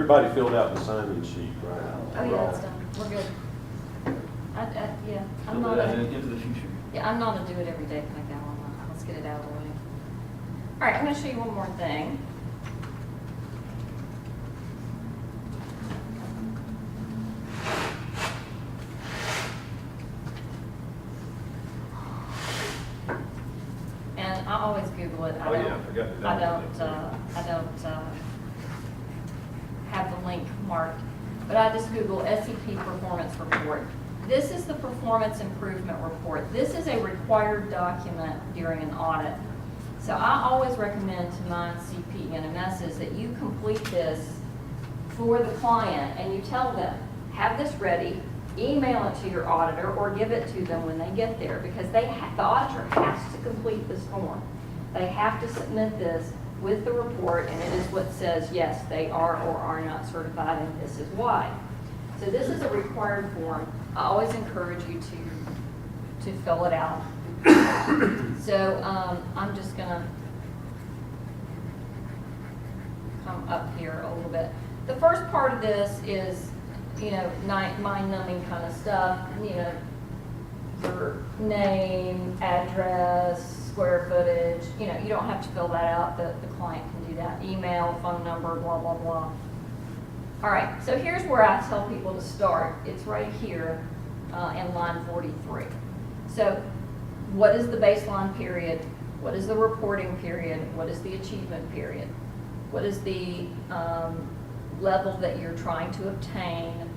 everybody filled out the sign-in sheet, right? Oh, yeah, that's done. We're good. Yeah, I'm not Into the future. I'm not a do it every day kind of gal. Let's get it out of the way. All right, I'm going to show you one more thing. And I always Google it. Oh, yeah, I forgot to download I don't have the link marked, but I just Google SEP performance report. This is the performance improvement report. This is a required document during an audit. So I always recommend to my CP and MSs that you complete this for the client and you tell them, have this ready, email it to your auditor or give it to them when they get there, because the auditor has to complete this form. They have to submit this with the report, and it is what says, yes, they are or are not certified, and this is why. So this is a required form. I always encourage you to fill it out. So I'm just going to come up here a little bit. The first part of this is, you know, mind-numbing kind of stuff, you know, your name, address, square footage, you know, you don't have to fill that out, the client can do that. Email, phone number, blah, blah, blah. All right, so here's where I tell people to start. It's right here in line 43. So what is the baseline period? What is the reporting period? What is the achievement period? What is the level that you're trying to obtain?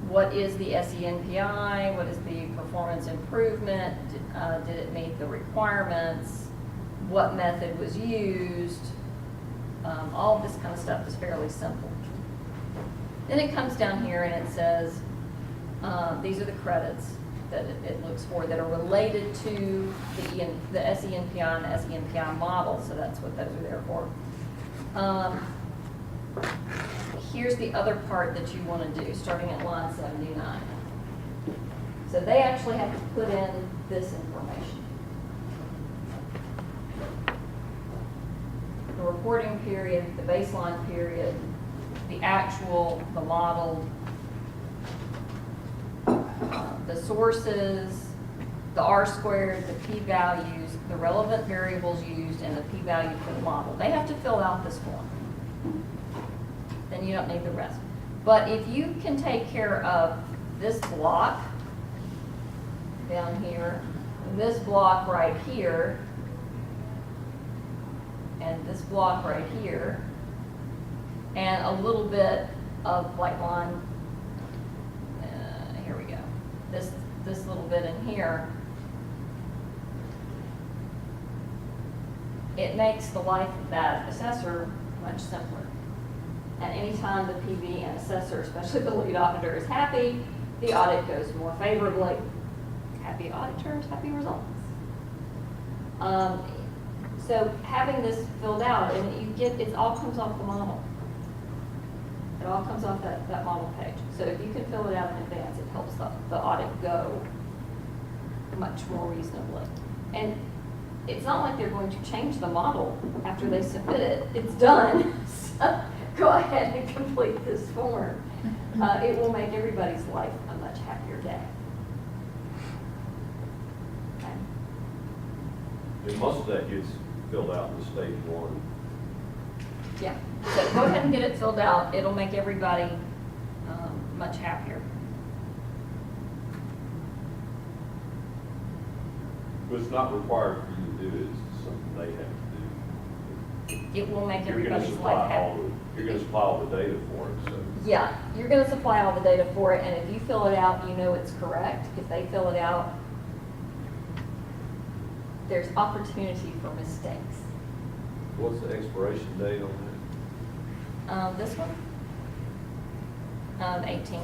What is the SENPI? What is the performance improvement? Did it meet the requirements? What method was used? All of this kind of stuff is fairly simple. Then it comes down here and it says, these are the credits that it looks for that are related to the SENPI and the SENPI model, so that's what those are there for. Here's the other part that you want to do, starting at line 79. So they actually have to put in this information. The reporting period, the baseline period, the actual, the model, the sources, the R-squared, the p-values, the relevant variables used, and the p-value for the model. They have to fill out this form. Then you don't need the rest. But if you can take care of this block down here, this block right here, and this block right here, and a little bit of like line, here we go, this little bit in here, it makes the life of that assessor much simpler. And anytime the PV and assessor, especially the lead auditor, is happy, the audit goes more favorably. Happy auditors, happy results. So having this filled out, and you get, it all comes off the model. It all comes off that model page. So if you can fill it out in advance, it helps the audit go much more reasonably. And it's not like they're going to change the model after they submit it. It's done. So go ahead and complete this form. It will make everybody's life a much happier day. Okay. And most of that gets filled out in stage one. Yeah, so go ahead and get it filled out. It'll make everybody much happier. But it's not required for you to do it, it's something they have to do. It will make You're gonna everybody's supply life happy. you're gonna supply all the data for it, so. Yeah, you're going to supply all the data for it, and if you fill it out, you know it's correct. If they fill it out, there's opportunity for mistakes. What's the expiration date on This one, 2018.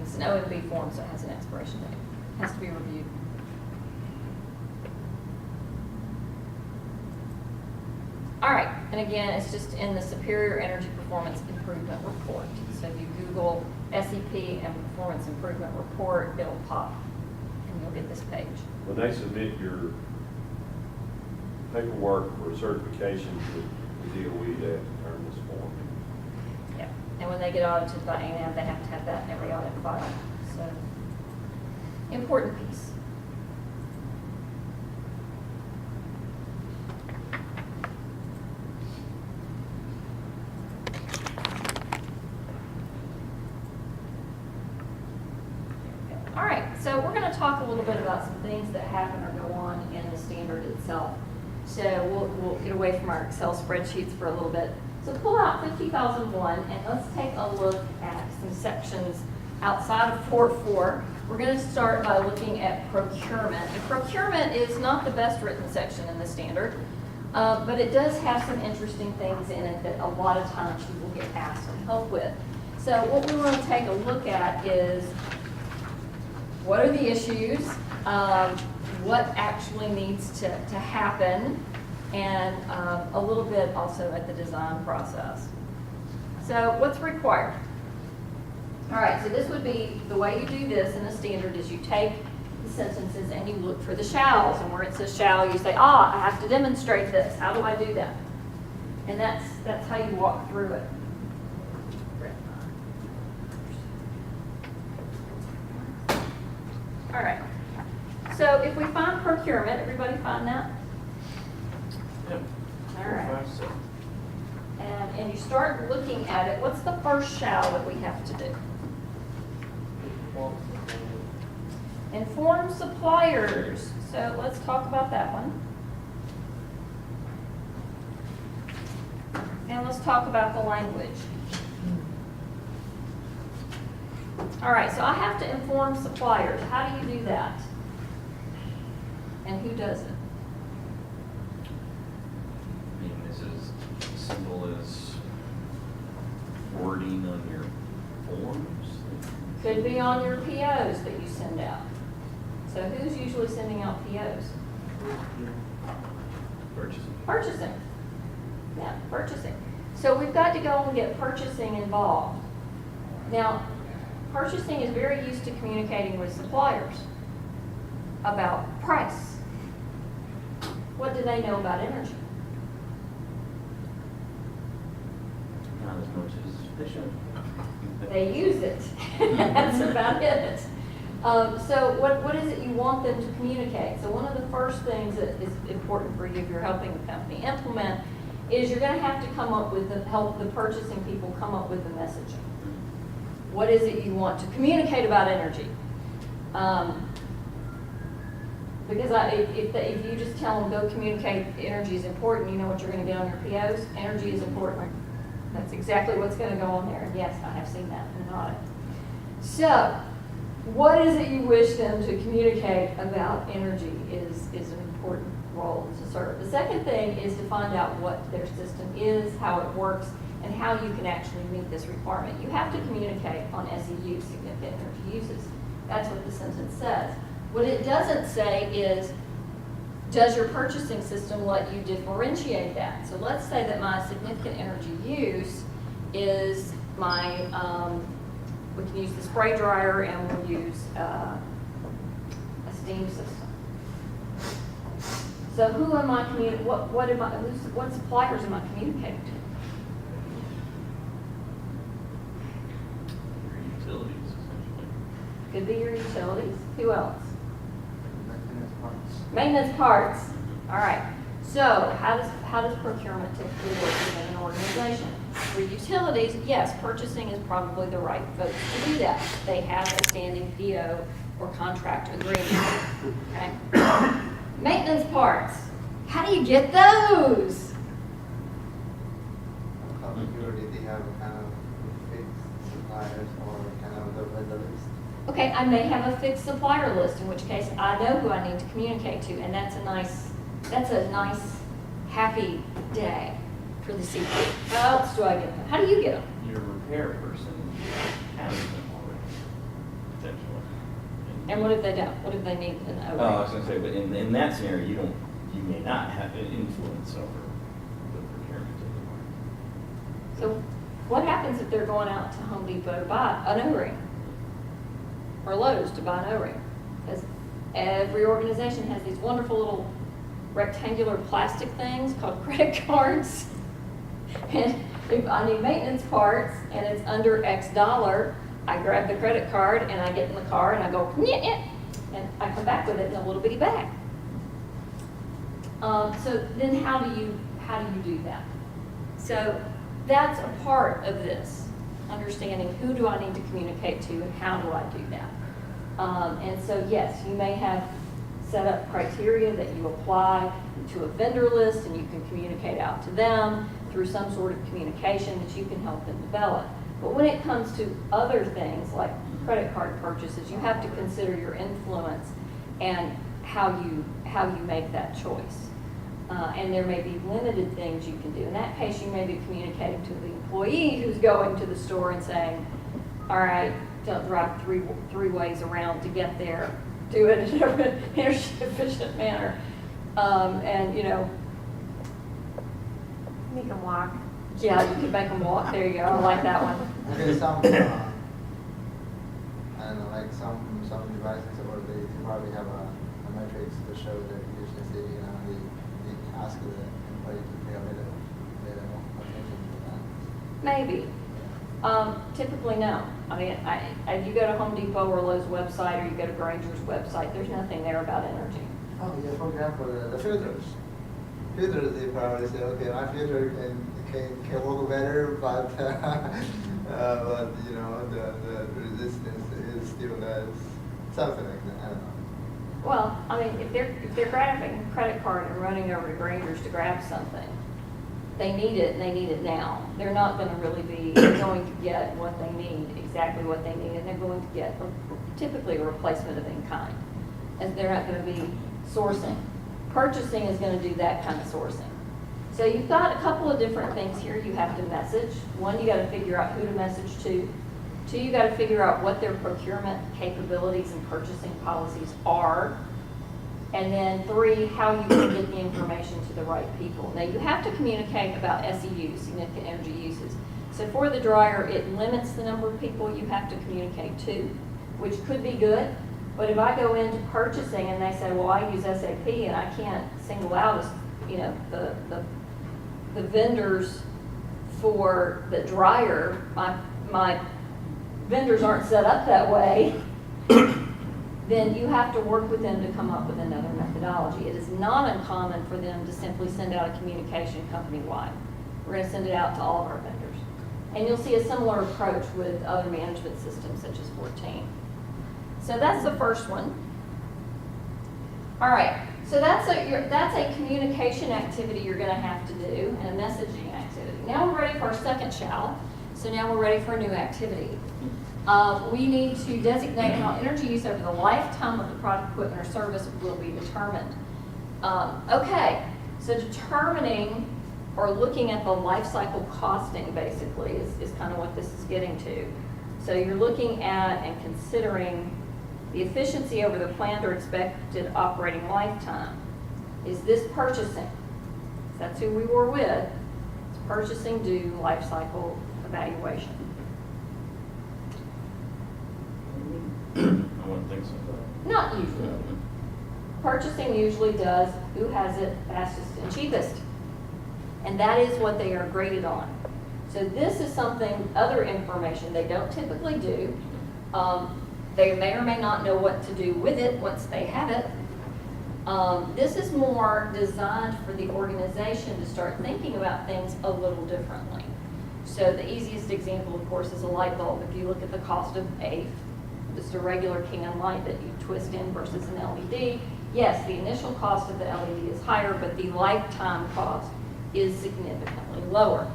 It's an OMB form, so it has an expiration date. It has to be reviewed. All right, and again, it's just in the Superior Energy Performance Improvement Report. So if you Google SEP and Performance Improvement Report, it'll pop, and you'll get this page. When they submit your paperwork for certification to the DOE, they have to turn this form in. Yeah, and when they get audited by ANAM, they have to have that in every audit file, so, important piece. All right, so we're going to talk a little bit about some things that happen or go on in the standard itself. So we'll get away from our Excel spreadsheets for a little bit. So pull out 50,001 and let's take a look at some sections outside of 4.4. We're going to start by looking at procurement. And procurement is not the best written section in the standard, but it does have some interesting things in it that a lot of times you will get asked for help with. So what we want to take a look at is what are the issues, what actually needs to happen, and a little bit also at the design process. So what's required? All right, so this would be, the way you do this in the standard is you take the sentences and you look for the shalls, and where it says shall, you say, I have to demonstrate this. How do I do that? And that's how you walk through it. All right, so if we find procurement, everybody find that? Yep. All right. And you start looking at it, what's the first shall that we have to do? Inform suppliers. So let's talk about that one. And let's talk about the language. All right, so I have to inform suppliers. How do you do that? And who does it? I mean, this is as simple as wording on your forms. Could be on your POs that you send out. So who's usually sending out POs? Purchasing. Purchasing. Yeah, purchasing. So we've got to go and get purchasing involved. Now, purchasing is very used to communicating with suppliers about price. What do they know about energy? Not as much as they should. They use it. That's about it. So what is it you want them to communicate? So one of the first things that is important for you if you're helping the company implement is you're going to have to come up with, help the purchasing people come up with the messaging. What is it you want to communicate about energy? Because if you just tell them, go communicate energy is important, you know what you're going to get on your POs? Energy is important. That's exactly what's going to go on there. And yes, I have seen that in an audit. So, what is it you wish them to communicate about energy is an important role to serve. The second thing is to find out what their system is, how it works, and how you can actually meet this requirement. You have to communicate on SEU, significant energy uses. That's what the sentence says. What it doesn't say is, does your purchasing system let you differentiate that? So let's say that my significant energy use is my, we can use the spray dryer and we'll use a steam system. So who am I what suppliers am I communicating to? Your utilities, essentially. Could be your utilities. Who else? Maintenance parts. Maintenance parts. All right. So how does procurement typically work within an organization? For utilities, yes, purchasing is probably the right folks to do that. They have a standing PO or contract agreement. Okay. Maintenance parts. How do you get those? Security, they have kind of fixed suppliers or kind of the list. Okay, I may have a fixed supplier list, in which case I know who I need to communicate to, and that's a nice, happy day for the CP. How else do I get them? How do you get them? Your repair person has them already, potentially. And what if they don't? What if they need an Oh, I O? was gonna say, but in that scenario, you may not have an influence over the procurement anymore. So what happens if they're going out to Home Depot to buy an O-ring? Or Lowe's to buy an O-ring? Because every organization has these wonderful little rectangular plastic things called credit cards. And if I need maintenance parts and it's under X dollar, I grab the credit card and I get in the car and I go, "Nyeh," and I come back with it in a little bitty bag. So then how do you do that? So that's a part of this, understanding who do I need to communicate to and how do I do that. And so yes, you may have set up criteria that you apply to a vendor list and you can communicate out to them through some sort of communication that you can help them develop. But when it comes to other things like credit card purchases, you have to consider your influence and how you make that choice. And there may be limited things you can do. In that case, you may be communicating to the employee who's going to the store and saying, all right, don't drive three ways around to get there. Do it in an energy efficient manner. And, you know, Make them walk. yeah, you could make them walk. There you go. I like that one. Okay, some, I don't know, like some devices, or they probably have a metrics to show the efficiency, you know, they ask the employee to pay a little attention to that. Maybe. Typically, no. I mean, if you go to Home Depot or Lowe's website, or you go to Grainger's website, there's nothing there about energy. Oh, yeah, for example, the filters. Filters, they probably say, okay, my filter can work better, but, but you know, the resistance is still less, something like that, I don't know. Well, I mean, if they're grabbing a credit card and running over to Grainger's to grab something, they need it and they need it now. They're not going to really be going to get what they need, exactly what they need, and they're going to get typically a replacement of in kind. And they're not going to be sourcing. Purchasing is going to do that kind of sourcing. So you've got a couple of different things here you have to message. One, you got to figure out who to message to. Two, you got to figure out what their procurement capabilities and purchasing policies are. And then three, how you can get the information to the right people. Now, you have to communicate about SEUs, significant energy uses. So for the dryer, it limits the number of people you have to communicate to, which could be good. But if I go into purchasing and they say, well, I use SAP and I can't single out, you know, the vendors for the dryer, my vendors aren't set up that way, then you have to work with them to come up with another methodology. It is not uncommon for them to simply send out a communication company-wide. We're going to send it out to all of our vendors. And you'll see a similar approach with other management systems such as 14. So that's the first one. All right, so that's a communication activity you're going to have to do, and a messaging activity. Now we're ready for our second shall. So now we're ready for a new activity. We need to designate how energy use over the lifetime of the product, equipment, or service will be determined. Okay, so determining or looking at the life cycle costing basically is kind of what this is getting to. So you're looking at and considering the efficiency over the planned or expected operating lifetime. Is this purchasing? That's who we were with. It's purchasing due life cycle evaluation. I wouldn't think so. Not usually. Purchasing usually does who has it fastest and cheapest. And that is what they are graded on. So this is something, other information they don't typically do. They may or may not know what to do with it once they have it. This is more designed for the organization to start thinking about things a little differently. So the easiest example, of course, is a light bulb. If you look at the cost of just a regular can light that you twist in versus an LED, yes, the initial cost of the LED is higher, but the lifetime cost is significantly lower.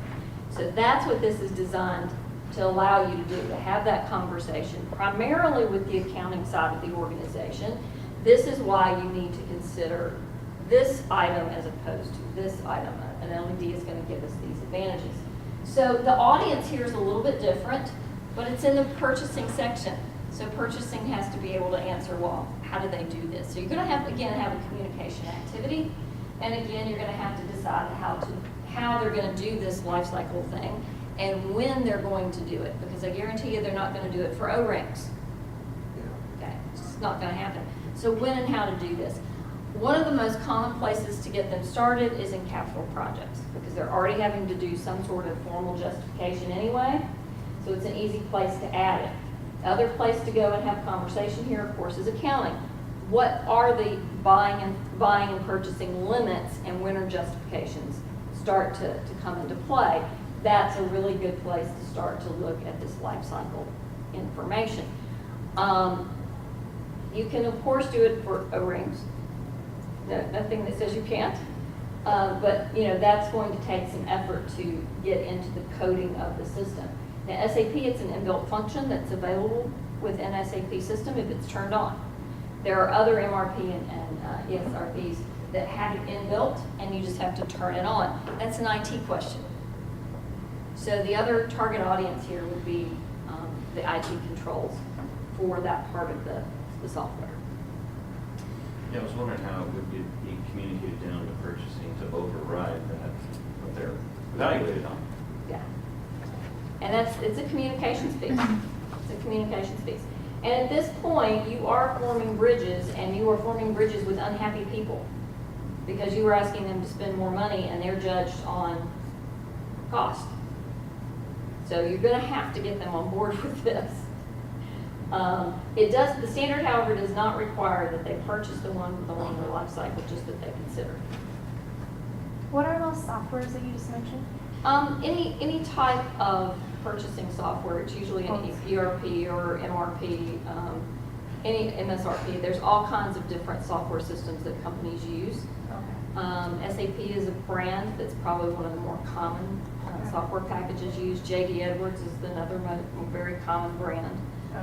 So that's what this is designed to allow you to do, to have that conversation, primarily with the accounting side of the organization. This is why you need to consider this item as opposed to this item. An LED is going to give us these advantages. So the audience here is a little bit different, but it's in the purchasing section. So purchasing has to be able to answer, well, how do they do this? So you're going to have a communication activity, and again, you're going to have to decide how they're going to do this life cycle thing and when they're going to do it, because I guarantee you they're not going to do it for O-rings. Okay, it's just not going to happen. So when and how to do this. One of the most common places to get them started is in capital projects, because they're already having to do some sort of formal justification anyway, so it's an easy place to add it. The other place to go and have conversation here, of course, is accounting. What are the buying and purchasing limits, and when are justifications start to come into play? That's a really good place to start to look at this life cycle information. You can, of course, do it for O-rings. Nothing that says you can't. But, you know, that's going to take some effort to get into the coding of the system. Now, SAP, it's an inbuilt function that's available within SAP system if it's turned on. There are other MRP and ESRPs that have it inbuilt, and you just have to turn it on. That's an IT question. So the other target audience here would be the IT controls for that part of the software. Yeah, I was wondering how it would be communicated down to purchasing to override that, what they're evaluated on. Yeah. And it's a communications piece. It's a communications piece. And at this point, you are forming bridges, and you are forming bridges with unhappy people, because you are asking them to spend more money, and they're judged on cost. So you're gonna have to get them on board with this. The standard, however, does not require that they purchase the one with the longer life cycle, just that they consider it. What are those softwares that you just mentioned? Any type of purchasing software, it's usually an ERP or MRP, any MSRP. There's all kinds of different software systems that companies use. Okay. SAP is a brand that's probably one of the more common software packages used. JD Edwards is another very common brand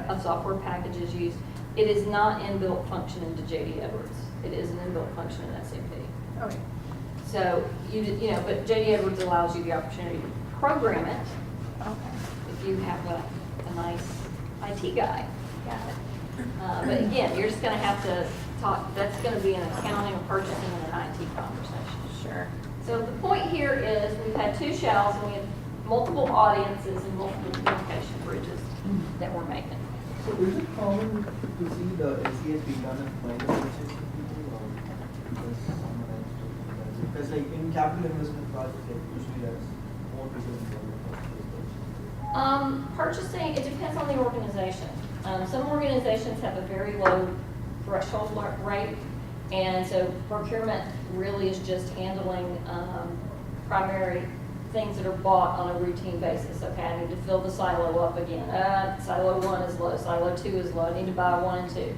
of software packages used. It is not inbuilt function into JD Edwards. It is an inbuilt function in SAP. Okay. So you know, but JD Edwards allows you the opportunity to program it Okay. if you have a nice IT guy. Got it. But again, you're just going to have to talk. That's going to be an accounting, a purchasing, and an IT conversation. Sure. So the point here is we've had two shells, and we have multiple audiences and multiple communication bridges that we're making. So is it common to see the SES being done at minus purchase to people, or does someone else do it? Because like in capital investment projects, like usually there's more people involved in purchase. Purchasing, it depends on the organization. Some organizations have a very low threshold rate, and so procurement really is just handling primary things that are bought on a routine basis. Okay, I need to fill the silo up again. Silo 1 is low, silo 2 is low. I need to buy 1 and 2.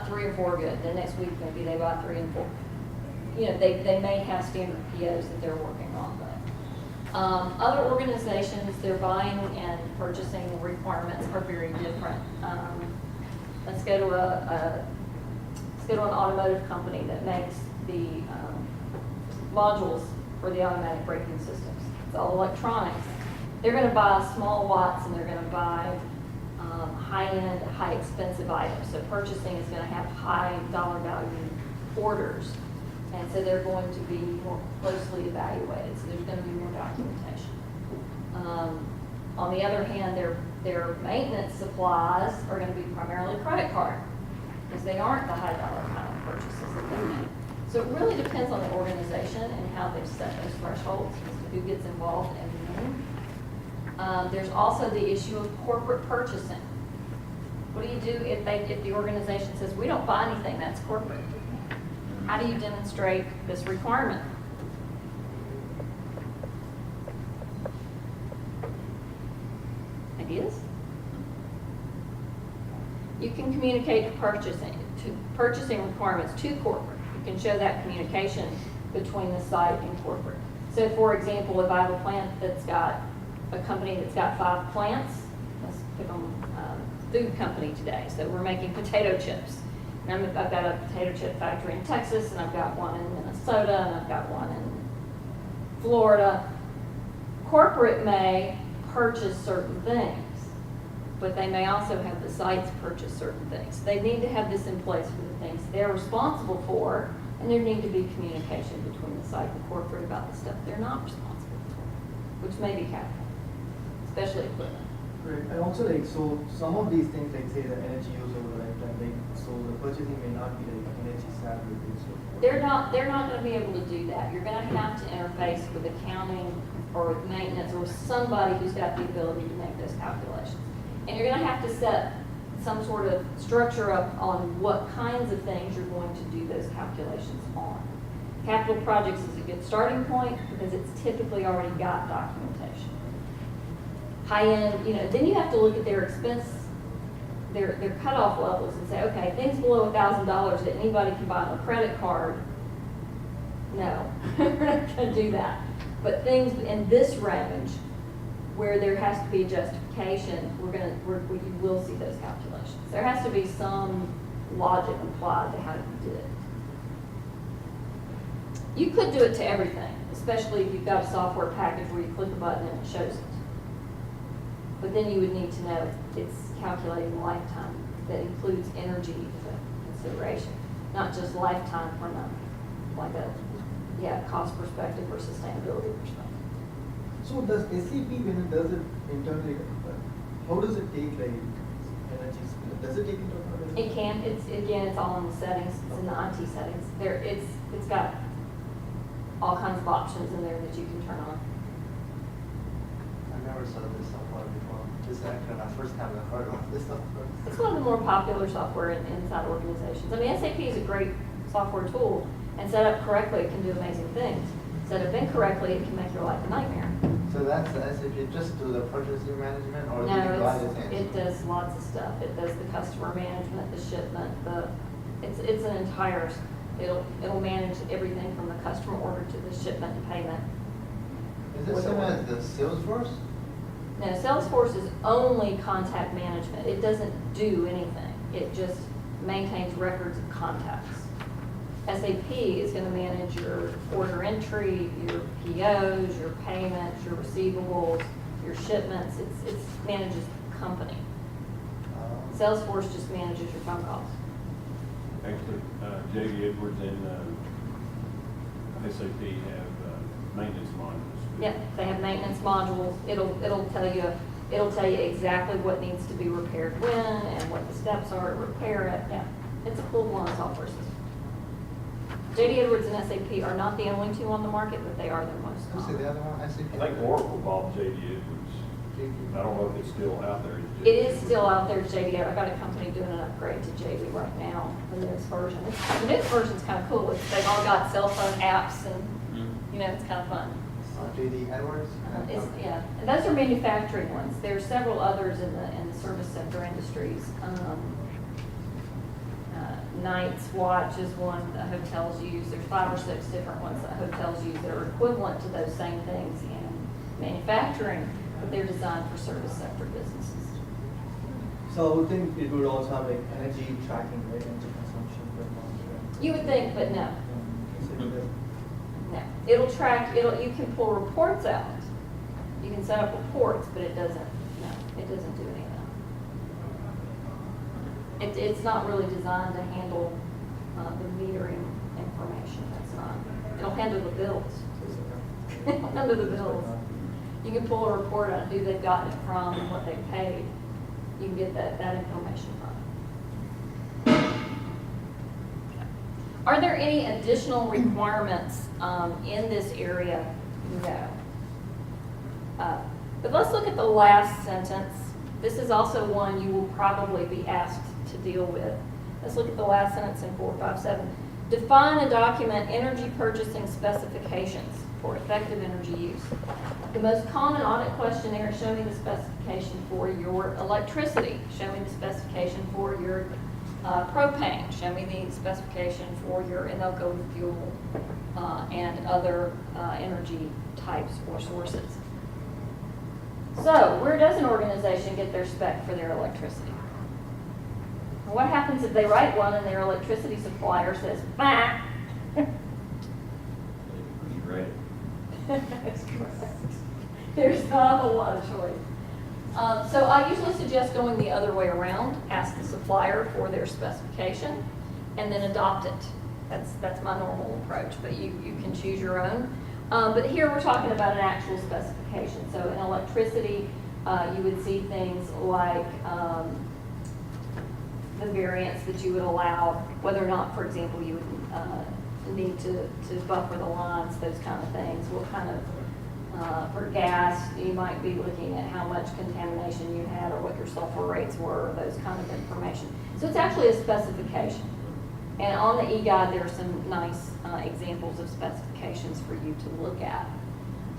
3 or 4 good. The next week maybe they buy 3 and 4. You know, they may have standard POs that they're working on, but other organizations, their buying and purchasing requirements are very different. Let's go to an automotive company that makes the modules for the automatic braking systems. It's all electronics. They're going to buy small lots, and they're going to buy high-end, high-expensive items. So purchasing is going to have high dollar value orders. And so they're going to be more closely evaluated, so there's going to be more documentation. On the other hand, their maintenance supplies are going to be primarily credit card, because they aren't the high dollar kind of purchases that they make. So it really depends on the organization and how they've set those thresholds as to who gets involved and when. There's also the issue of corporate purchasing. What do you do if the organization says, we don't buy anything, that's corporate? How do you demonstrate this requirement? Ideas? You can communicate purchasing requirements to corporate. You can show that communication between the site and corporate. So for example, if I have a plant that's got a company that's got 5 plants, let's pick on food company today. So we're making potato chips. And I've got a potato chip factory in Texas, and I've got one in Minnesota, and I've got one in Florida. Corporate may purchase certain things, but they may also have the sites purchase certain things. They need to have this in place for the things they're responsible for, and there need to be communication between the site and corporate about the stuff they're not responsible for, which may be capital, especially equipment. Right, and also like, so some of these things, like say the energy use over the lifetime, like, so the purchasing may not be like energy savvy. So They're not gonna be able to do that. You're gonna have to interface with accounting or with maintenance or somebody who's got the ability to make those calculations. And you're gonna have to set some sort of structure up on what kinds of things you're going to do those calculations on. Capital projects is a good starting point because it's typically already got documentation. High-end, then you have to look at their expense, their cutoff levels and say, okay, things below $1,000 that anybody can buy on a credit card, no, we're not gonna do that. But things in this range where there has to be a justification, you will see those calculations. There has to be some logic applied to how you do it. You could do it to everything, especially if you've got a software package where you click a button and it shows it. But then you would need to know it's calculating lifetime that includes energy as a consideration, not just lifetime from a cost perspective or sustainability perspective. So does SAP, when it does it internally, how does it take like energy? Does it take into account? It can, it's all in the settings, it's in the IT settings. It's got all kinds of options in there that you can turn on. I never saw this software before. This is actually my first time I heard of this software. It's one of the more popular software inside organizations. I mean, SAP is a great software tool, and set up correctly, it can do amazing things. Set up incorrectly, it can make your life a nightmare. So that's the SAP just do the purchasing management or do you do No, other things? it does lots of stuff. It does the customer management, the shipment, it's an entire, it'll manage everything from the customer order to the shipment and payment. Is it similar as the Salesforce? No, Salesforce is only contact management. It doesn't do anything. It just maintains records of contacts. SAP is going to manage your order entry, your POs, your payments, your receivables, your shipments. It manages the company. Salesforce just manages your phone calls. Actually, J.D. Edwards and SAP have maintenance modules. Yep, they have maintenance modules. It'll tell you exactly what needs to be repaired when and what the steps are to repair it. Yeah, it's a full-blown software system. J.D. Edwards and SAP are not the only two on the market, but they are the most Who's the common. other one? SAP? I think Oracle bought J.D. Edwards. I don't know if it's still out there. It is still out there, JD. I've got a company doing an upgrade to JD right now, the newest version. The newest version's kind of cool. They've all got cell phone apps and, it's kind of fun. J.D. Edwards? Yeah, and those are manufacturing ones. There are several others in the service sector industries. Knight's Watch is one that hotels use. There's 5 or 6 different ones that hotels use that are equivalent to those same things in manufacturing, but they're designed for service sector businesses. So I would think it would also have like energy tracking, right, energy consumption per month, right? You would think, but no. SAP does. No, it'll track, you can pull reports out. You can set up reports, but it doesn't do any of that. It's not really designed to handle the metering information. That's not, it'll handle the bills. It'll handle the bills. You can pull a report on who they've gotten it from and what they've paid. You can get that information from it. Are there any additional requirements in this area? No. But let's look at the last sentence. This is also one you will probably be asked to deal with. Let's look at the last sentence in 457. Define and document energy purchasing specifications for effective energy use. The most common audit question there is show me the specification for your electricity. Show me the specification for your propane. Show me the specification for your, and they'll go with fuel and other energy types or sources. So, where does an organization get their spec for their electricity? Well, what happens if they write one and their electricity supplier says, bah? You read it. That's correct. There's not a whole lot of choice. So I usually suggest going the other way around. Ask the supplier for their specification and then adopt it. That's my normal approach, but you can choose your own. But here we're talking about an actual specification. So in electricity, you would see things like the variance that you would allow, whether or not, for example, you would need to buffer the lines, those kind of things. What kind of, for gas, you might be looking at how much contamination you had or what your sulfur rates were, those kind of information. So it's actually a specification. And on the e-guide, there are some nice examples of specifications for you to look at.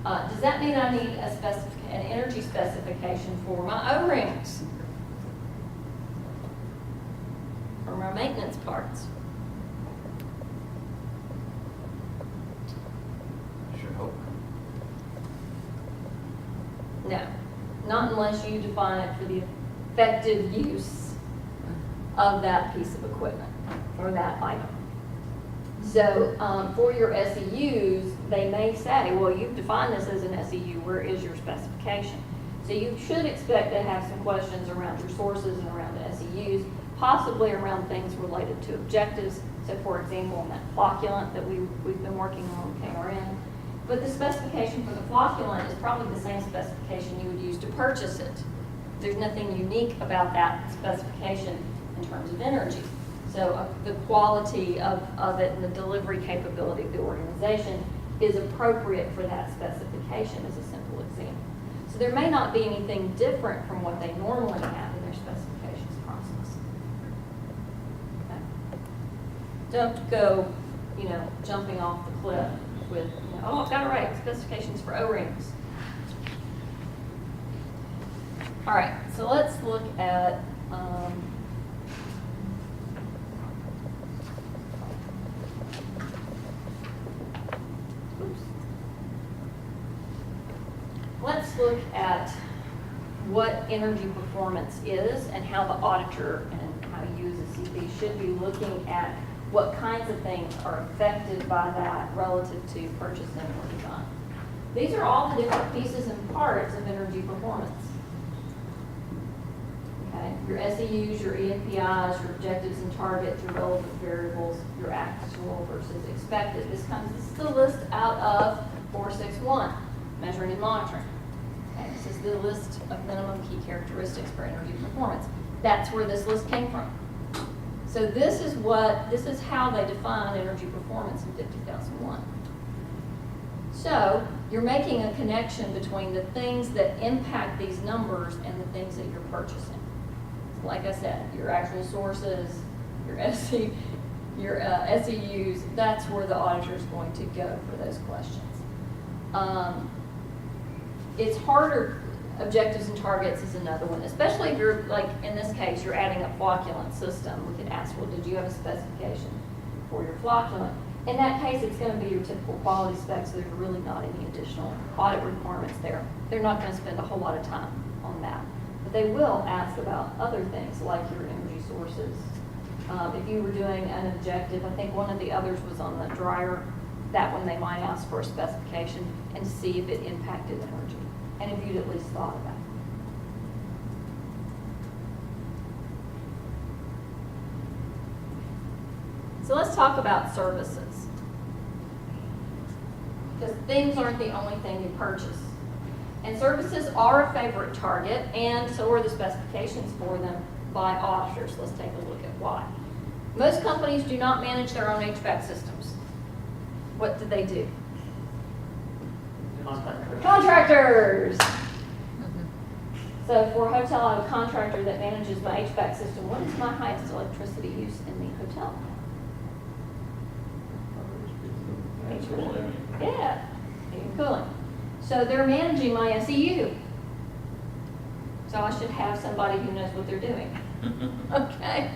Does that mean I need an energy specification for my O-rings? Or my maintenance parts? Sure hope. No, not unless you define it for the effective use of that piece of equipment or that item. So for your SEUs, they may say, well, you've defined this as an SEU, where is your specification? So you should expect to have some questions around your sources and around the SEUs, possibly around things related to objectives. So for example, on that flocculant that we've been working on KRN, but the specification for the flocculant is probably the same specification you would use to purchase it. There's nothing unique about that specification in terms of energy. So the quality of it and the delivery capability of the organization is appropriate for that specification as a simple example. So there may not be anything different from what they normally have in their specifications process. Okay. Don't go, jumping off the cliff with, oh, I've got to write specifications for O-rings. All right, so let's look at let's look at what energy performance is and how the auditor and how you as a CP should be looking at what kinds of things are affected by that relative to purchasing or design. These are all the different pieces and parts of energy performance. Okay, your SEUs, your ENPIs, your objectives and targets, your relevant variables, your actual versus expected. This is the list out of 461, measuring and monitoring. Okay, this is the list of minimum key characteristics for energy performance. That's where this list came from. So this is how they define energy performance in 50001. So you're making a connection between the things that impact these numbers and the things that you're purchasing. Like I said, your actual sources, your SEUs, that's where the auditor is going to go for those questions. It's harder. Objectives and targets is another one, especially if you're, like in this case, you're adding a flocculant system. We could ask, well, did you have a specification for your flocculant? In that case, it's going to be your typical quality specs. So there's really not any additional audit requirements there. They're not going to spend a whole lot of time on that. But they will ask about other things like your energy sources. If you were doing an objective, I think one of the others was on the dryer, that one they might ask for a specification and see if it impacted energy. And if you'd at least thought about it. So let's talk about services. Because things aren't the only thing you purchase. And services are a favorite target, and so are the specifications for them by auditors. Let's take a look at why. Most companies do not manage their own HVAC systems. What do they do? Contractors! So for a hotel, I have a contractor that manages my HVAC system. What is my highest electricity use in the hotel? Yeah, heating and cooling. So they're managing my SEU. So I should have somebody who knows what they're doing. Okay.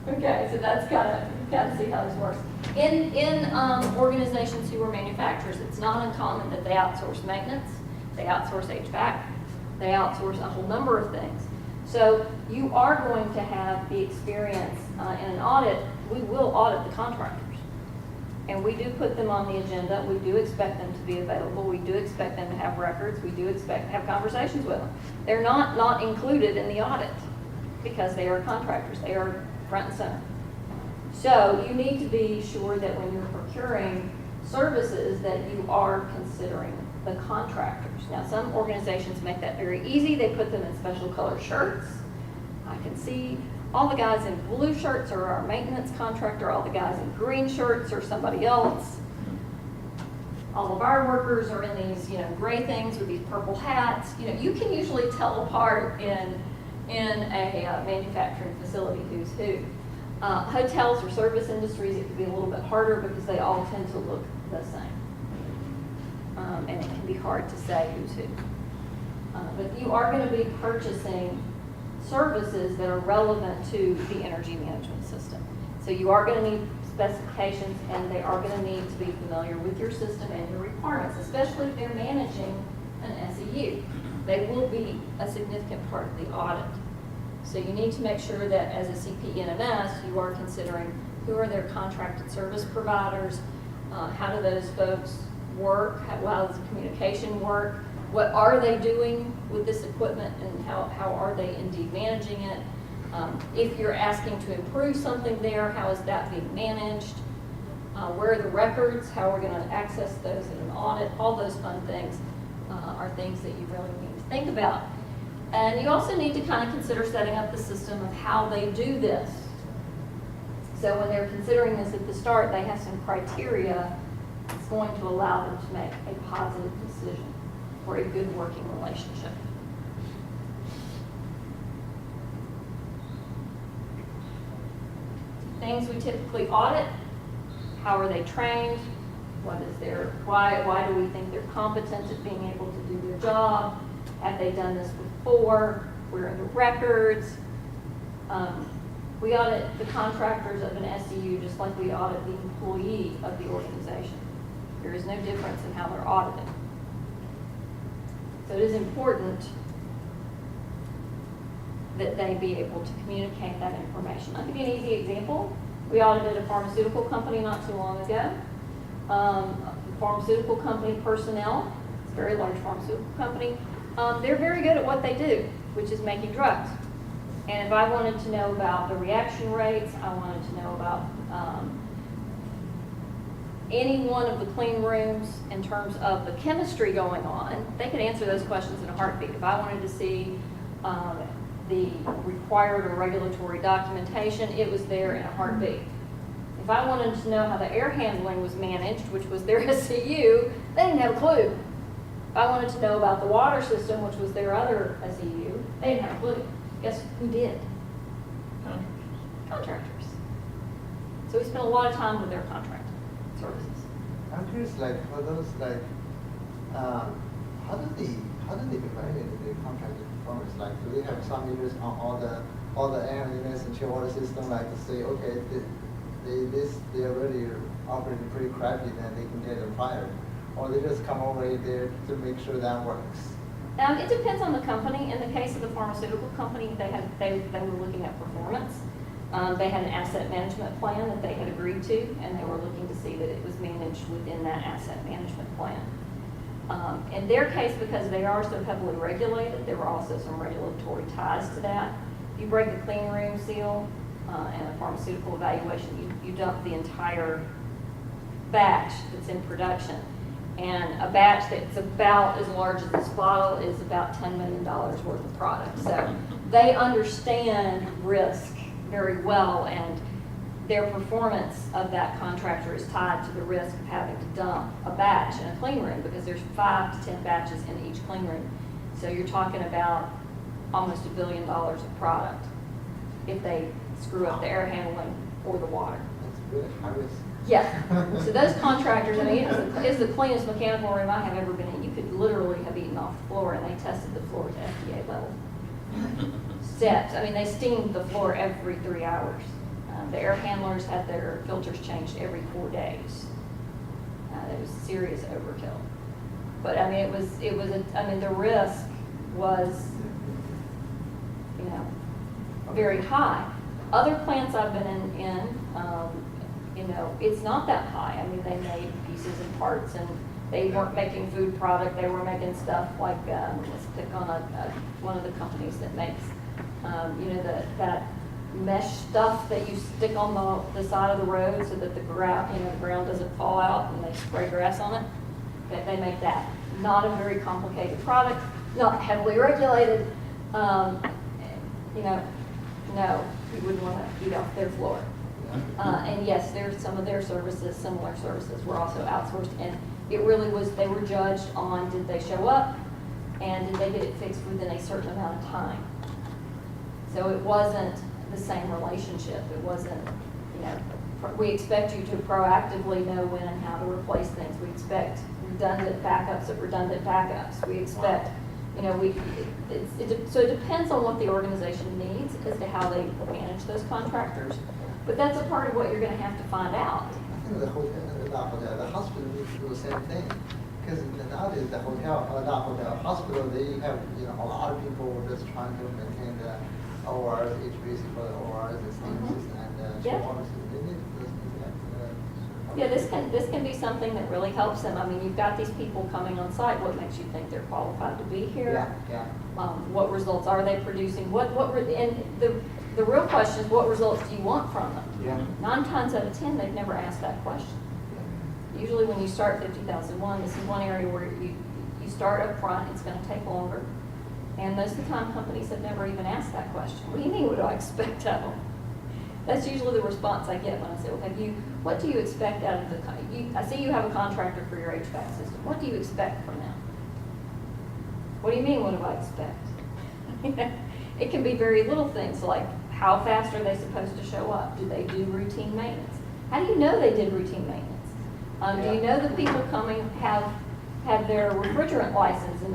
Okay, so that's kind of see how this works. In organizations who are manufacturers, it's not uncommon that they outsource maintenance, they outsource HVAC, they outsource a whole number of things. So you are going to have the experience in an audit. We will audit the contractors. And we do put them on the agenda. We do expect them to be available. We do expect them to have records. We do expect to have conversations with them. They're not included in the audit because they are contractors. They are front and center. So you need to be sure that when you're procuring services that you are considering the contractors. Now some organizations make that very easy. They put them in special color shirts. I can see all the guys in blue shirts are our maintenance contractor, all the guys in green shirts are somebody else. All of our workers are in these, gray things with these purple hats. You can usually tell apart in a manufacturing facility who's who. Hotels or service industries, it can be a little bit harder because they all tend to look the same. And it can be hard to say who's who. But you are going to be purchasing services that are relevant to the energy management system. So you are going to need specifications, and they are going to need to be familiar with your system and your requirements, especially if they're managing an SEU. They will be a significant part of the audit. So you need to make sure that as a CPNMS, you are considering who are their contracted service providers, how do those folks work, how does the communication work, what are they doing with this equipment, and how are they indeed managing it. If you're asking to improve something there, how is that being managed? Where are the records? How are we going to access those in an audit? All those fun things are things that you really need to think about. And you also need to kind of consider setting up the system of how they do this. So when they're considering this at the start, they have some criteria that's going to allow them to make a positive decision for a good working relationship. Things we typically audit: how are they trained? What is why do we think they're competent at being able to do their job? Have they done this before? Where are the records? We audit the contractors of an SEU just like we audit the employee of the organization. There is no difference in how they're audited. So it is important that they be able to communicate that information. I'll give you an easy example. We audited a pharmaceutical company not too long ago. Pharmaceutical company personnel, it's a very large pharmaceutical company, they're very good at what they do, which is making drugs. And if I wanted to know about the reaction rates, I wanted to know about any one of the clean rooms in terms of the chemistry going on, they could answer those questions in a heartbeat. If I wanted to see the required or regulatory documentation, it was there in a heartbeat. If I wanted to know how the air handling was managed, which was their SEU, they didn't have a clue. If I wanted to know about the water system, which was their other SEU, they didn't have a clue. Guess who did? Contractors. So we spent a lot of time with their contract services. I'm curious, for those, how do they evaluate the contracted performance? Do they have some meters on all the air units and chill water system, to say, okay, they're really operating pretty crappy, then they can get them fired, or they just come over there to make sure that works? It depends on the company. In the case of the pharmaceutical company, they were looking at performance. They had an asset management plan that they had agreed to, and they were looking to see that it was managed within that asset management plan. In their case, because they are so heavily regulated, there were also some regulatory ties to that. If you break a clean room seal in a pharmaceutical evaluation, you dump the entire batch that's in production. And a batch that's about as large as this bottle is about $10 million worth of product. So they understand risk very well, and their performance of that contractor is tied to the risk of having to dump a batch in a clean room, because there's 5 to 10 batches in each clean room. So you're talking about almost $1 billion of product if they screw up the air handling or the water. That's good. High risk. Yeah, so those contractors, it's the cleanest mechanical room I have ever been in. You could literally have eaten off the floor, and they tested the floor to FDA level. Steps, they steamed the floor every 3 hours. The air handlers had their filters changed every 4 days. It was serious overkill. But the risk was, very high. Other plants I've been in, it's not that high. They made pieces and parts, and they weren't making food product. They were making stuff like, let's pick on one of the companies that makes, that mesh stuff that you stick on the side of the road so that the ground doesn't fall out, and they spray grass on it. They make that. Not a very complicated product, not heavily regulated. no, we wouldn't want to eat off their floor. And yes, there's some of their services, similar services were also outsourced, and it really was, they were judged on, did they show up, and did they get it fixed within a certain amount of time? So it wasn't the same relationship, it wasn't, you know, we expect you to proactively know when and how to replace things, we expect redundant backups of redundant backups, we expect, you know, so it depends on what the organization needs as to how they manage those contractors. But that's a part of what you're gonna have to find out. I think the hospital needs to do the same thing. Because nowadays the hospital, they have, you know, a lot of people just trying to maintain the ORs, HVAC for the ORs, the steam system, and Yeah. water system. They need to Yeah, this can be something that really helps them. I mean, you've got these people coming on site, what makes you think they're qualified to be here? Yeah. What results are they producing? And the real question is, what results do you want from them? Yeah. 9 times out of 10, they've never asked that question. Usually when you start 50,001, this is one area where you start up front, it's gonna take longer. And most of the time, companies have never even asked that question. What do you mean, what do I expect of them? That's usually the response I get when I say, well, what do you expect out of I see you have a contractor for your HVAC system. What do you expect from them? What do you mean, what do I expect? It can be very little things like, how fast are they supposed to show up? Do they do routine maintenance? How do you know they did routine maintenance? Do you know the people coming have their refrigerant license, and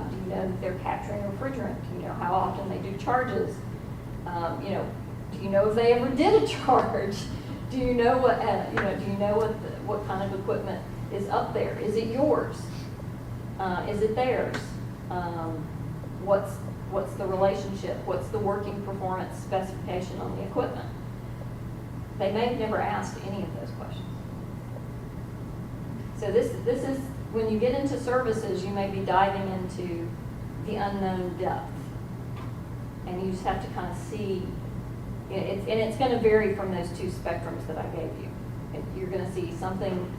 do you know that they're capturing refrigerant? Do you know how often they do charges? You know, do you know if they ever did a charge? Do you know what do you know what kind of equipment is up there? Is it yours? Is it theirs? What's the relationship? What's the working performance specification on the equipment? They may have never asked any of those questions. So this is, when you get into services, you may be diving into the unknown depth. And you just have to kind of see, and it's going to vary from those 2 spectrums that I gave you. You're going to see something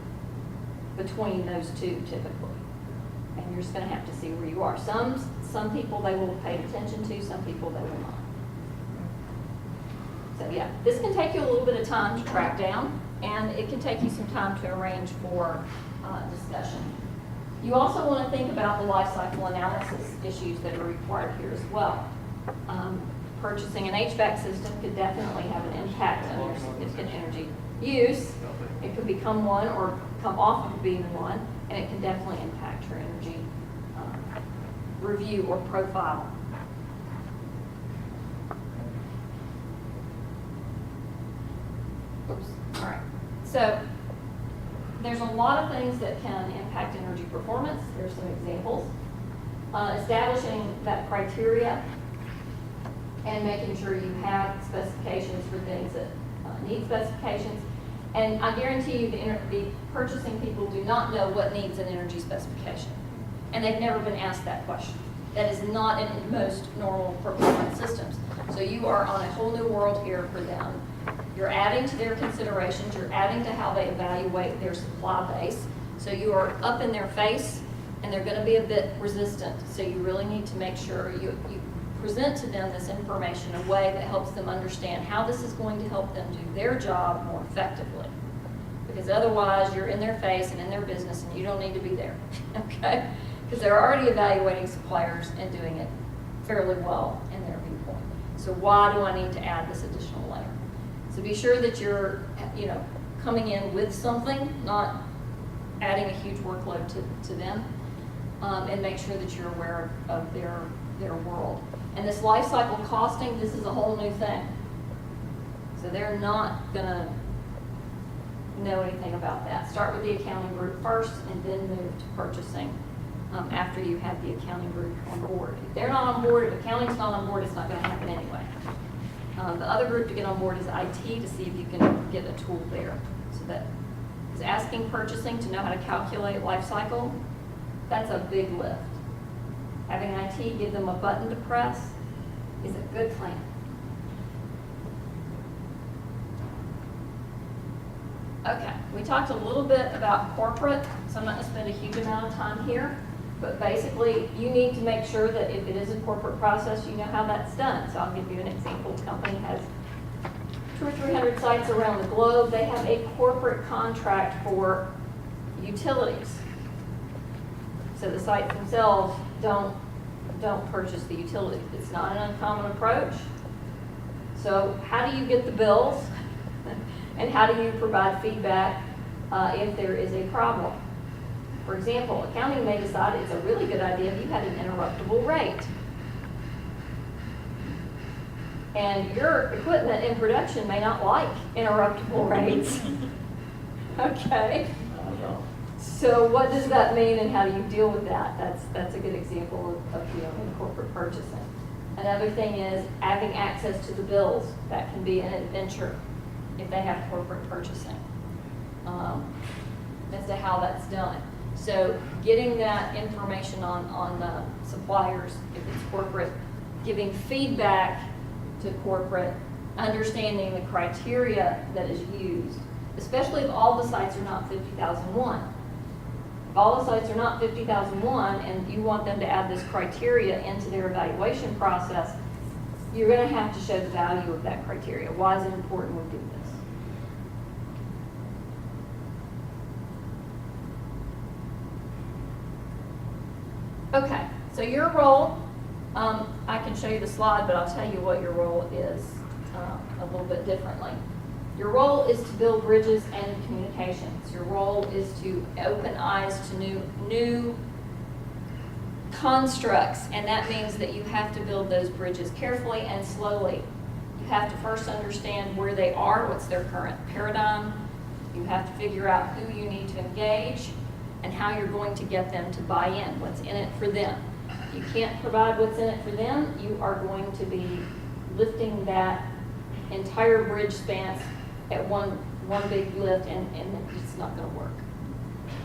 between those 2 typically. And you're just going to have to see where you are. Some people they will pay attention to, some people they will not. So yeah, this can take you a little bit of time to track down, and it can take you some time to arrange for discussion. You also want to think about the life cycle analysis issues that are required here as well. Purchasing an HVAC system could definitely have an impact on your significant energy use. It could become one or come off of being one, and it can definitely impact your energy review or profile. Oops, all right. So there's a lot of things that can impact energy performance. There's some examples. Establishing that criteria and making sure you have specifications for things that need specifications. And I guarantee you the purchasing people do not know what needs an energy specification. And they've never been asked that question. That is not in most normal procurement systems. So you are on a whole new world here for them. You're adding to their considerations, you're adding to how they evaluate their supply base. So you are up in their face, and they're going to be a bit resistant. So you really need to make sure you present to them this information in a way that helps them understand how this is going to help them do their job more effectively. Because otherwise, you're in their face and in their business, and you don't need to be there, okay? Because they're already evaluating suppliers and doing it fairly well in their viewpoint. So why do I need to add this additional layer? So be sure that you're, coming in with something, not adding a huge workload to them, and make sure that you're aware of their world. And this life cycle costing, this is a whole new thing. So they're not gonna know anything about that. Start with the accounting group first, and then move to purchasing after you have the accounting group on board. If they're not on board, if accounting's not on board, it's not gonna happen anyway. The other group to get on board is IT, to see if you can get a tool there. So that is asking purchasing to know how to calculate life cycle. That's a big lift. Having IT give them a button to press is a good plan. Okay, we talked a little bit about corporate, so I'm not going to spend a huge amount of time here. But basically, you need to make sure that if it is a corporate process, you know how that's done. So I'll give you an example. The company has 200 or 300 sites around the globe. They have a corporate contract for utilities. So the sites themselves don't purchase the utilities. It's not an uncommon approach. So how do you get the bills? And how do you provide feedback if there is a problem? For example, accounting may decide it's a really good idea if you had an interruptible rate. And your equipment in production may not like interruptible rates. Okay? So what does that mean and how do you deal with that? That's a good example of dealing in corporate purchasing. Another thing is having access to the bills. That can be an adventure if they have corporate purchasing as to how that's done. So getting that information on the suppliers, if it's corporate, giving feedback to corporate, understanding the criteria that is used, especially if all the sites are not 50,001. If all the sites are not 50,001 and you want them to add this criteria into their evaluation process, you're going to have to show the value of that criteria. Why is it important we do this? Okay, so your role, I can show you the slide, but I'll tell you what your role is a little bit differently. Your role is to build bridges and communications. Your role is to open eyes to new constructs, and that means that you have to build those bridges carefully and slowly. You have to first understand where they are, what's their current paradigm. You have to figure out who you need to engage and how you're going to get them to buy in, what's in it for them. If you can't provide what's in it for them, you are going to be lifting that entire bridge span at one big lift, and it's not going to work.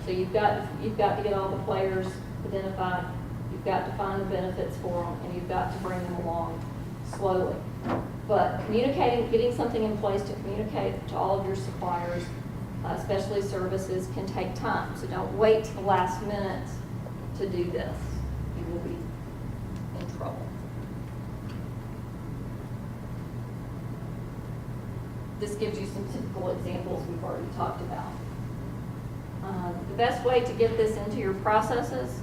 So you've got to get all the players identified. You've got to find the benefits for them, and you've got to bring them along slowly. But communicating, getting something in place to communicate to all of your suppliers, especially services, can take time. So don't wait till the last minute to do this. You will be in trouble. This gives you some typical examples we've already talked about. The best way to get this into your processes,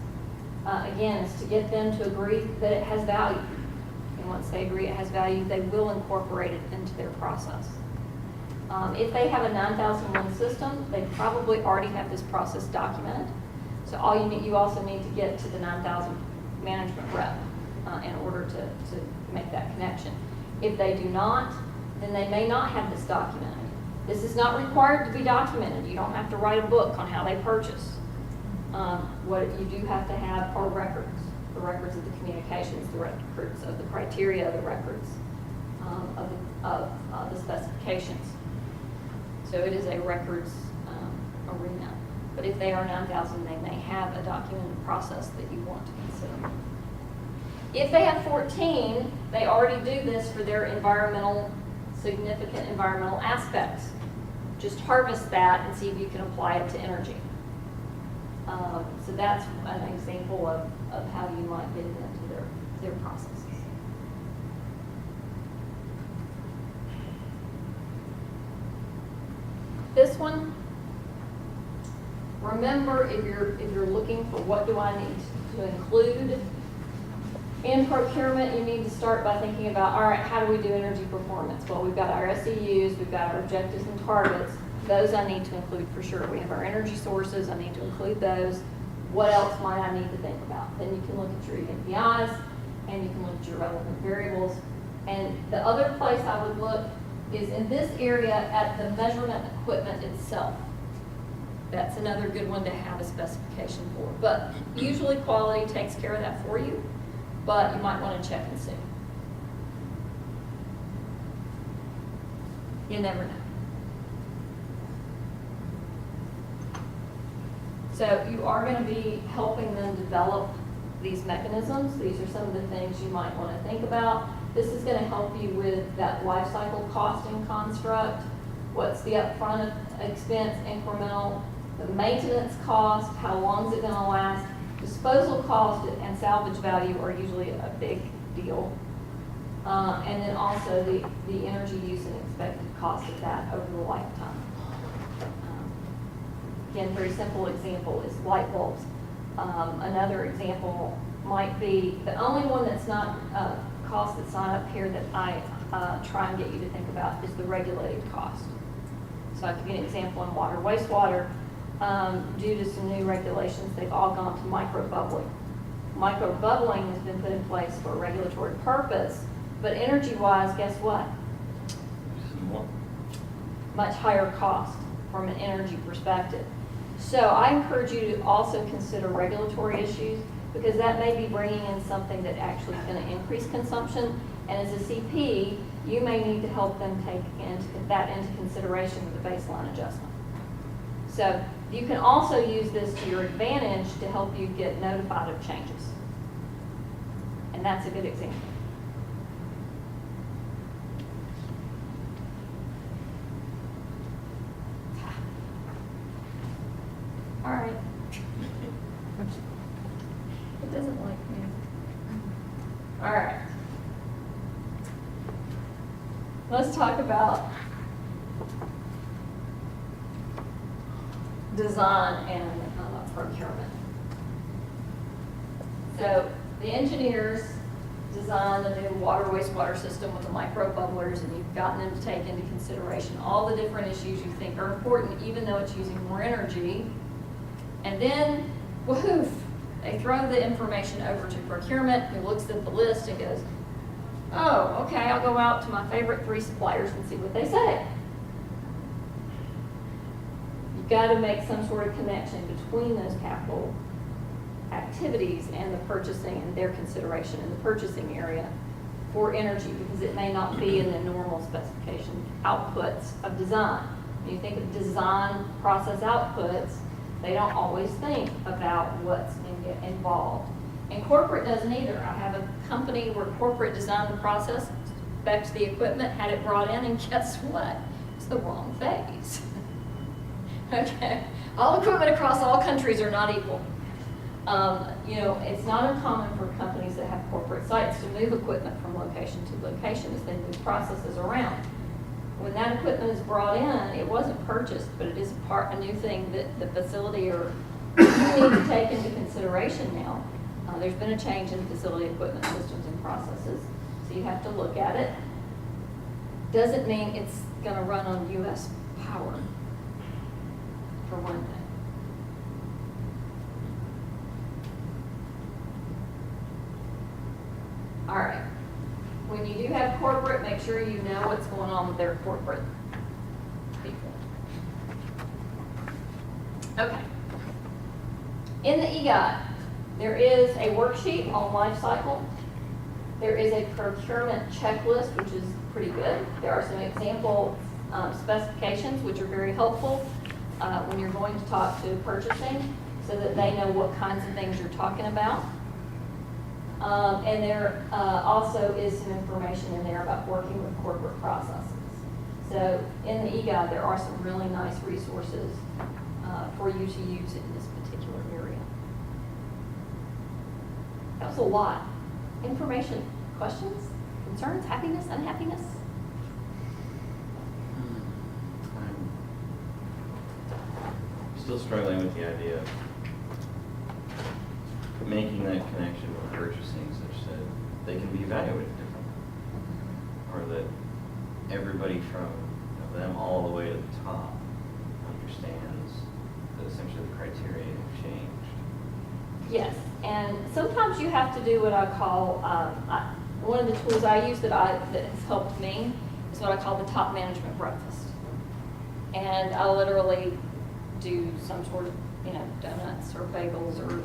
again, is to get them to agree that it has value. And once they agree it has value, they will incorporate it into their process. If they have a 9001 system, they probably already have this process documented. So all you need, you also need to get to the 9000 management rep in order to make that connection. If they do not, then they may not have this documented. This is not required to be documented. You don't have to write a book on how they purchase. What you do have to have are records. The records of the communications, the records of the criteria, the records of the specifications. So it is a records arena. But if they are 9000, they may have a documented process that you want to consider. If they have 14, they already do this for their significant environmental aspects. Just harvest that and see if you can apply it to energy. So that's an example of how you might get it into their processes. This one, remember, if you're looking for what do I need to include in procurement, you need to start by thinking about, all right, how do we do energy performance? Well, we've got our SEUs, we've got our objectives and targets. Those I need to include for sure. We have our energy sources, I need to include those. What else might I need to think about? Then you can look at your KPIs, and you can look at your relevant variables. And the other place I would look is in this area at the measurement equipment itself. That's another good one to have a specification for. But usually quality takes care of that for you, but you might want to check and see. You never know. So you are going to be helping them develop these mechanisms. These are some of the things you might want to think about. This is going to help you with that life cycle costing construct. What's the upfront expense, incremental, the maintenance cost, how long is it going to last, Disposal cost and salvage value are usually a big deal. And then also the energy use and expected cost of that over the lifetime. Again, very simple example is light bulbs. Another example might be, the only one that's not cost that's not up here that I try and get you to think about is the regulated cost. So I'll give you an example in water, wastewater. Due to some new regulations, they've all gone to micro-bubbling. Micro-bubbling has been put in place for a regulatory purpose, but energy-wise, guess what? Some more. Much higher cost from an energy perspective. So I encourage you to also consider regulatory issues, because that may be bringing in something that actually is going to increase consumption. And as a CP, you may need to help them take that into consideration with the baseline adjustment. So you can also use this to your advantage to help you get notified of changes. And that's a good example. All right. It doesn't like me. All right. Let's talk about design and procurement. So the engineers designed the new water wastewater system with the micro bubblers, and you've gotten them to take into consideration all the different issues you think are important, even though it's using more energy. And then, woohoo, they throw the information over to procurement, who looks at the list and goes, oh, okay, I'll go out to my favorite 3 suppliers and see what they say. You've got to make some sort of connection between those capital activities and the purchasing and their consideration in the purchasing area for energy, because it may not be in the normal specification outputs of design. When you think of design process outputs, they don't always think about what's involved. And corporate doesn't either. I have a company where corporate designed the process, specced the equipment, had it brought in, and guess what? It's the wrong phase. Okay? All equipment across all countries are not equal. You know, it's not uncommon for companies that have corporate sites to move equipment from location to location as they move processes around. When that equipment is brought in, it wasn't purchased, but it is a new thing that the facility or need to take into consideration now. There's been a change in facility equipment systems and processes, so you have to look at it. Doesn't mean it's going to run on U.S. power, for one thing. All right. When you do have corporate, make sure you know what's going on with their corporate people. Okay. In the EGOT, there is a worksheet on life cycle. There is a procurement checklist, which is pretty good. There are some example specifications, which are very helpful when you're going to talk to purchasing, so that they know what kinds of things you're talking about. And there also is some information in there about working with corporate processes. So in the EGOT, there are some really nice resources for you to use in this particular area. That was a lot. Information, questions, concerns, happiness, unhappiness? I'm still struggling with the idea of making that connection with purchasing such that they can be evaluated differently. Or that everybody from them all the way to the top understands that essentially the criteria have changed. Yes, and sometimes you have to do what I call, one of the tools I use that has helped me is what I call the top management breakfast. And I literally do some sort of, donuts or bagels or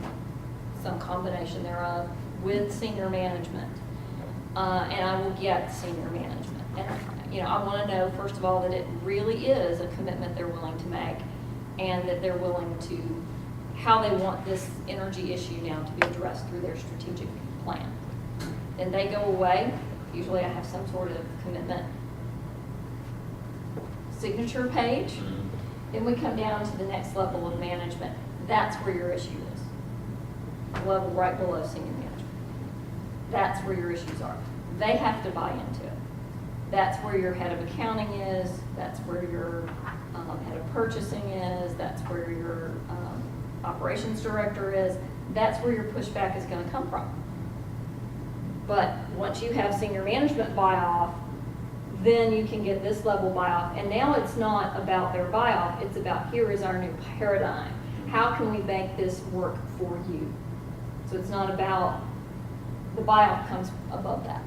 some combination thereof with senior management. And I will get senior management. And, I want to know, first of all, that it really is a commitment they're willing to make, and that they're willing to, how they want this energy issue now to be addressed through their strategic plan. Then they go away. Usually I have some sort of commitment signature page. Then we come down to the next level of management. That's where your issue is. level right below senior management. That's where your issues are. They have to buy into it. That's where your head of accounting is, that's where your head of purchasing is, that's where your operations director is, that's where your pushback is gonna come from. But once you have senior management buy off, then you can get this level buy off. And now it's not about their buy off, it's about here is our new paradigm. How can we make this work for you? So it's not about, the buy off comes above that.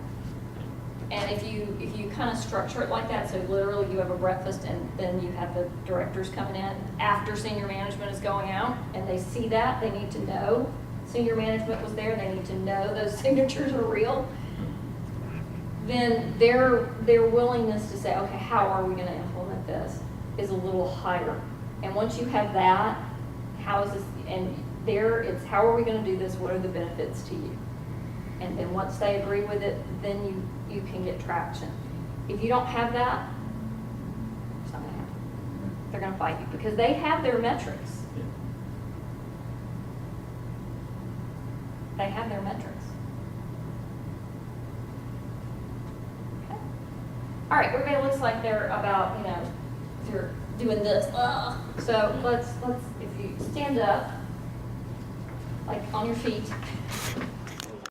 And if you kind of structure it like that, so literally you have a breakfast and then you have the directors coming in after senior management is going out, and they see that, they need to know senior management was there, they need to know those signatures are real, then their willingness to say, okay, how are we gonna implement this is a little higher. And once you have that, how is this, and there it's how are we gonna do this, what are the benefits to you? And then once they agree with it, then you can get traction. If you don't have that, it's not gonna happen. They're gonna fight you because they have their metrics. Yeah. They have their metrics. Okay. All right, everybody looks like they're about, they're doing this. Ugh. So let's, if you stand up, like on your feet,